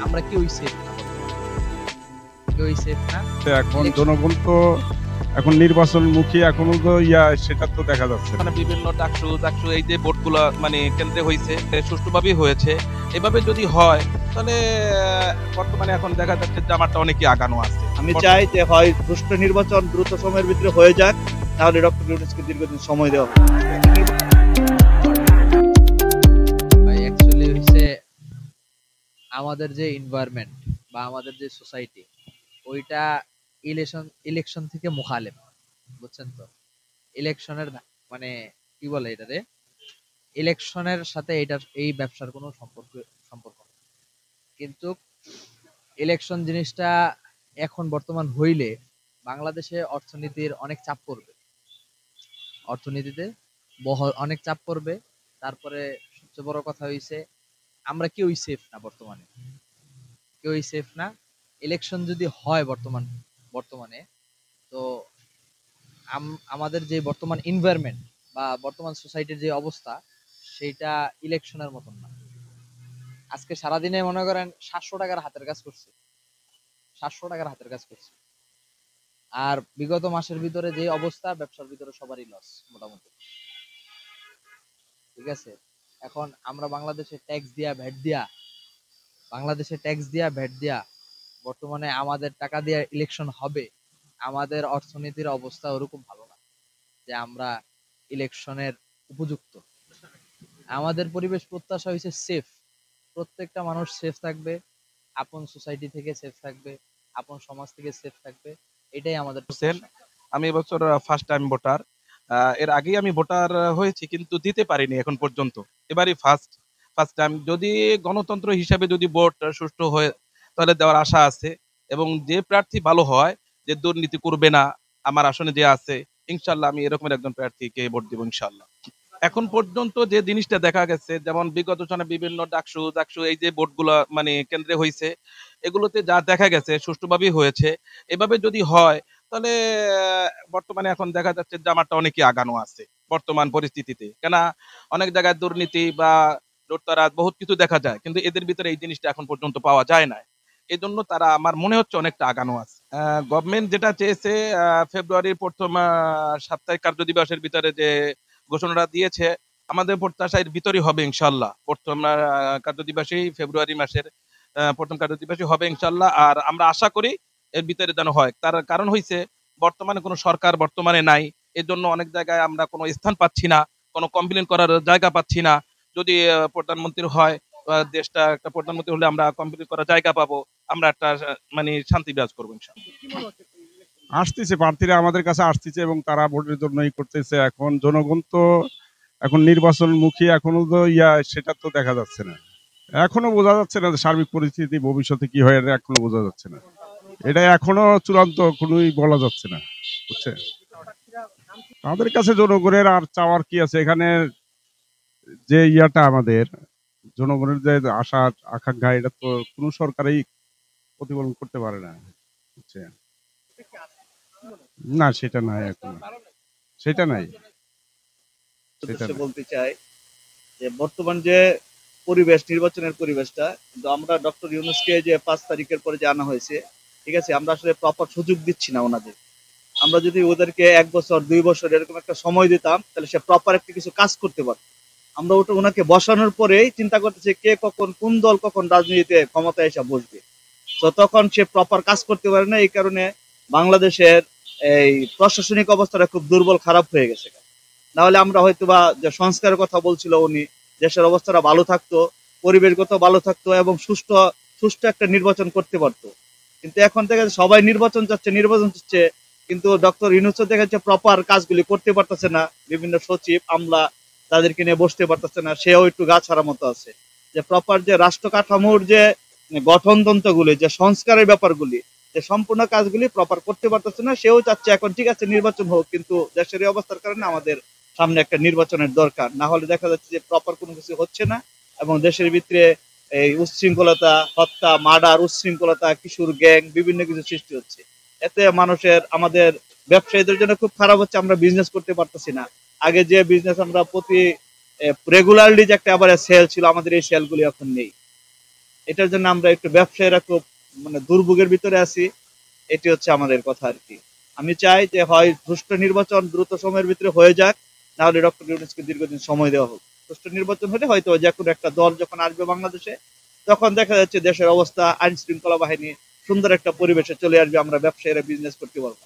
আমরা কেউই সেফ না, কেউই সেফ না। এখন জনগণ তো এখন নির্বাচনমুখী, এখনো তো সেটা তো দেখা যাচ্ছে না। মানে বিভিন্ন ডাকসু এই যে ভোটগুলো মানে কেন্দ্রে হয়েছে সুষ্ঠুভাবেই হয়েছে। এভাবে যদি হয় তাহলে বর্তমানে এখন দেখা যাচ্ছে যে আমারটা অনেকই আগানো আছে। আমি চাই যে হয় সুষ্ঠু নির্বাচন দ্রুত সময়ের ভিতরে হয়ে যাক, তাহলে ডক্টর ইউনূসকে দীর্ঘদিন সময় দেওয়া হবে। অ্যাকচুয়ালি হচ্ছে আমাদের যে এনভায়রনমেন্ট বা আমাদের যে সোসাইটি, ওইটা ইলেকশন থেকে মুখালেফ, বুঝছেন তো? ইলেকশনের মানে কি বলে এটারে, ইলেকশনের সাথে এই ব্যবসার কোনো সম্পর্ক নেই। কিন্তু ইলেকশন জিনিসটা এখন বর্তমান হইলে বাংলাদেশে অর্থনীতির অনেক চাপ পড়বে, অর্থনীতিতে অনেক চাপ পড়বে। তারপরে সবচেয়ে বড় কথা হইছে আমরা কেউই সেফ না বর্তমানে, কেউই সেফ না। ইলেকশন যদি হয় বর্তমানে তো আমাদের যে বর্তমান এনভায়রনমেন্ট বা বর্তমান সোসাইটির যে অবস্থা, সেইটা ইলেকশনের মতন না। আজকে সারাদিনে মনে করেন 700 টাকার হাতের কাজ করছে, 700 টাকার হাতের কাজ করছে। আর বিগত মাসের ভিতরে যে অবস্থা, ব্যবসার ভিতরে সবারই লস মোটামুটি, ঠিক আছে? এখন আমরা বাংলাদেশে ট্যাক্স দিয়া ভ্যাট দিয়া বর্তমানে আমাদের টাকা দিয়ে ইলেকশন হবে। আমাদের অর্থনীতির অবস্থা ওরকম ভালো না যে আমরা ইলেকশনের উপযুক্ত। আমাদের পরিবেশ প্রত্যাশা হয়েছে সেফ, প্রত্যেকটা মানুষ সেফ থাকবে, আপন সোসাইটি থেকে সেফ থাকবে, আপন সমাজ থেকে সেফ থাকবে, এটাই আমাদের প্রত্যাশা। আমি এবছর ফার্স্ট টাইম ভোটার। এর আগেই আমি ভোটার হয়েছি কিন্তু দিতে পারিনি এখন পর্যন্ত। এবারই ফার্স্ট টাইম। যদি গণতন্ত্র হিসাবে যদি ভোট সুষ্ঠু হয় তাহলে দেওয়ার আশা আছে, এবং যে প্রার্থী ভালো হয়, যে দুর্নীতি করবে না, আমার আসনে যে আছে, ইনশাল্লাহ আমি এরকমের একজন প্রার্থীকে ভোট দিব ইনশাল্লাহ। এখন পর্যন্ত যে জিনিসটা দেখা গেছে, যেমন বিগত সনে বিভিন্ন ডাকসু এই যে ভোটগুলো মানে কেন্দ্রে হয়েছে, এগুলোতে যা দেখা গেছে সুষ্ঠুভাবেই হয়েছে। এভাবে যদি হয় তাহলে বর্তমানে এখন দেখা যাচ্ছে যে আমারটা অনেকই আগানো আছে বর্তমান পরিস্থিতিতে। কেন অনেক জায়গায় দুর্নীতি বা লুটতরাজ বহুত কিছু দেখা যায়, কিন্তু এদের ভিতরে এই জিনিসটা এখন পর্যন্ত পাওয়া যায় না। এই জন্য তারা আমার মনে হচ্ছে অনেকটা আগানো আছে। গভর্নমেন্ট যেটা চেয়েছে, ফেব্রুয়ারির প্রথম সাপ্তাহিক কার্য দিবসের ভিতরে যে ঘোষণাটা দিয়েছে, আমাদের প্রত্যাশা এর ভিতরই হবে ইনশাল্লাহ। প্রথম কার্য দিবসেই ফেব্রুয়ারি মাসের প্রথম কার্য দিবসই হবে ইনশাল্লাহ। আর আমরা আশা করি এর ভিতরে যেন হয়। তার কারণ হইছে বর্তমানে কোনো সরকার বর্তমানে নাই, এর জন্য অনেক জায়গায় আমরা কোনো স্থান পাচ্ছি না, কোনো কমপ্লেন করার জায়গা পাচ্ছি না। যদি প্রধানমন্ত্রী হয়, দেশটা একটা প্রধানমন্ত্রী হলে আমরা কমপ্লেন করার জায়গা পাবো, আমরা একটা মানে শান্তি বিরাজ করবো ইনশাল্লাহ। আসতেছে প্রার্থীরা আমাদের কাছে আসতেছে এবং তারা ভোটের জন্য করতেছে। এখন জনগণ তো এখন নির্বাচনমুখী, এখনো তো সেটা তো দেখা যাচ্ছে না। এখনো বোঝা যাচ্ছে না যে সার্বিক পরিস্থিতি ভবিষ্যতে কি হয়, এখনো বোঝা যাচ্ছে না। এটা এখনো চূড়ান্ত কোনোই বলা যাচ্ছে না, বুঝছে? আমাদের কাছে জনগণের আর চাওয়ার কি আছে? এখানে যে আমাদের জনগণের যে আশা আকাঙ্ক্ষা, এটা তো কোনো সরকারই প্রতিফলন করতে পারে না, বুঝছে? না, সেটা নাই, এখন সেটা নাই। বলতে চাই যে বর্তমান যে পরিবেশ, নির্বাচনের পরিবেশটা, কিন্তু আমরা ডক্টর ইউনূসকে যে 5 তারিখের পরে যে আনা হয়েছে, ঠিক আছে, আমরা আসলে প্রপার সুযোগ দিচ্ছি না ওনাদের। আমরা যদি ওদেরকে 1 বছর 2 বছর এরকম একটা সময় দিতাম, তাহলে সে প্রপার একটা কিছু কাজ করতে পারত। আমরা ওনাকে বসানোর পরেই চিন্তা করতেছি কে কখন, কোন দল কখন রাজনীতিতে ক্ষমতায় এসে বসবে। তো তখন সে প্রপার কাজ করতে পারে না। এই কারণে বাংলাদেশের এই প্রশাসনিক অবস্থাটা খুব দুর্বল, খারাপ হয়ে গেছে। না হলে আমরা হয়তো বা যে সংস্কারের কথা বলছিল উনি, দেশের অবস্থাটা ভালো থাকতো, পরিবেশগত ভালো থাকতো এবং সুষ্ঠু একটা নির্বাচন করতে পারতো। কিন্তু এখন থেকে সবাই নির্বাচন চাচ্ছে, কিন্তু ডক্টর ইউনূস দেখা যাচ্ছে প্রপার কাজগুলি করতে পারতেছে না। বিভিন্ন সচিব আমলা তাদেরকে নিয়ে বসতে পারতেছে না, সেও একটু গা ছাড়া মতো আছে। যে প্রপার যে রাষ্ট্র কাঠামোর যে গঠনতন্ত্রগুলি, যে সংস্কারের ব্যাপারগুলি, যে সম্পূর্ণ কাজগুলি প্রপার করতে পারতেছে না। সেও চাচ্ছে এখন ঠিক আছে নির্বাচন হোক, কিন্তু দেশের এই অবস্থার কারণে আমাদের সামনে একটা নির্বাচনের দরকার। না হলে দেখা যাচ্ছে যে প্রপার কোনো কিছু হচ্ছে না এবং দেশের ভিতরে এই উচ্ছৃঙ্খলতা, হত্যা, মার্ডার, উচ্ছৃঙ্খলতা, কিশোর গ্যাং, বিভিন্ন কিছু সৃষ্টি হচ্ছে। এতে আমাদের ব্যবসায়ীদের জন্য খুব খারাপ হচ্ছে। আমরা বিজনেস করতে পারতেছি না। আগে যে বিজনেস আমরা প্রতি রেগুলারলি যে একটা আবার সেল ছিল, আমাদের এই সেলগুলি এখন নেই। এটার জন্য আমরা একটু ব্যবসায়ীরা খুব মানে দুর্ভোগের ভিতরে আছি। এটি হচ্ছে আমাদের কথা আর কি। আমি চাই যে হয় সুষ্ঠু নির্বাচন দ্রুত সময়ের ভিতরে হয়ে যাক, না হলে ডক্টর ইউনূসকে দীর্ঘদিন সময় দেওয়া হোক। সুষ্ঠু নির্বাচন হলে হয়তো যে কোনো একটা দল যখন আসবে বাংলাদেশে, তখন দেখা যাচ্ছে দেশের অবস্থা, আইন শৃঙ্খলা বাহিনী সুন্দর একটা পরিবেশে চলে আসবে, আমরা ব্যবসায়ীরা বিজনেস করতে পারবো।